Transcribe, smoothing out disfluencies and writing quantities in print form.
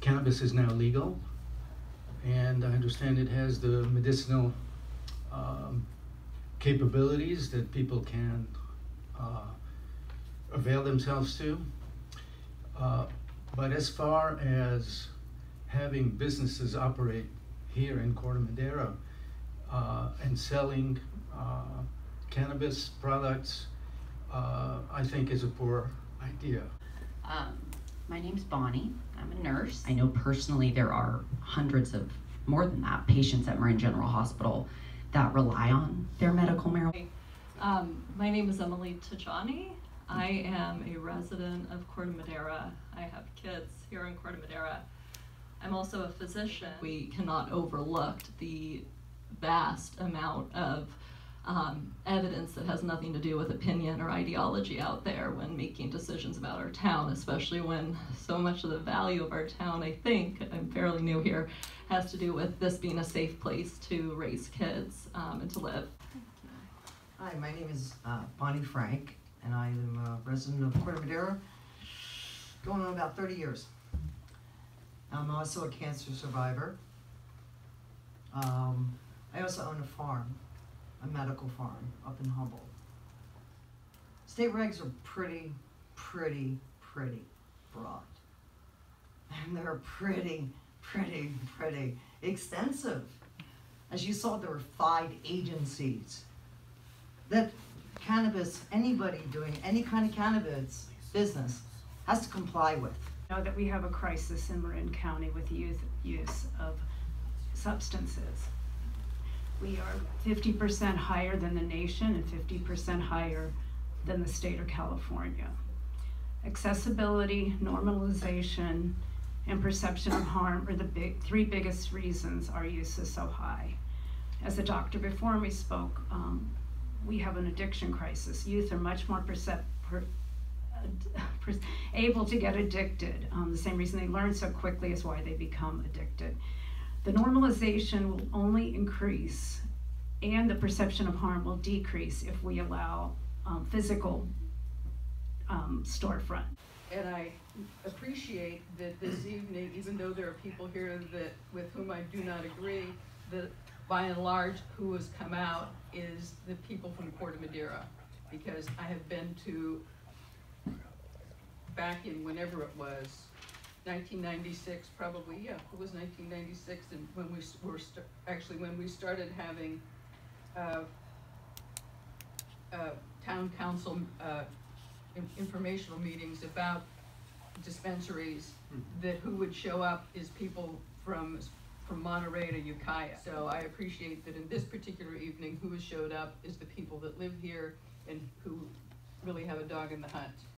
cannabis is now legal, and I understand it has the medicinal capabilities that people can avail themselves to. But as far as having businesses operate here in Corte Madera and selling cannabis products, I think is a poor idea. My name's Bonnie. I'm a nurse. I know personally there are hundreds of, more than that, patients at Marin General Hospital that rely on their medical marijuana. My name is Emily Tajani. I am a resident of Corte Madera. I have kids here in Corte Madera. I'm also a physician. We cannot overlook the vast amount of evidence that has nothing to do with opinion or ideology out there when making decisions about our town, especially when so much of the value of our town, I think, I'm fairly new here, has to do with this being a safe place to raise kids and to live. Hi, my name is Bonnie Frank, and I am a resident of Corte Madera, going on about 30 years. I'm also a cancer survivor. I also own a farm, a medical farm up in Humboldt. State regs are pretty broad. And they're pretty extensive. As you saw, there were 5 agencies that cannabis, anybody doing any kind of cannabis business has to comply with. Know that we have a crisis in Marin County with youth use of substances. We are 50% higher than the nation and 50% higher than the state of California. Accessibility, normalization, and perception of harm are the 3 biggest reasons our use is so high. As the doctor before me spoke, we have an addiction crisis. Youth are much more able to get addicted. The same reason they learn so quickly is why they become addicted. The normalization will only increase and the perception of harm will decrease if we allow physical storefront. And I appreciate that this evening, even though there are people here that with whom I do not agree, that by and large who has come out is the people from Corte Madera, because I have been to, back in whenever it was, 1996 probably, yeah, it was 1996, and when we were when we started having town council informational meetings about dispensaries, that who would show up is people from Monterey to Ukiah. So I appreciate that in this particular evening, who has showed up is the people that live here and who really have a dog in the hunt.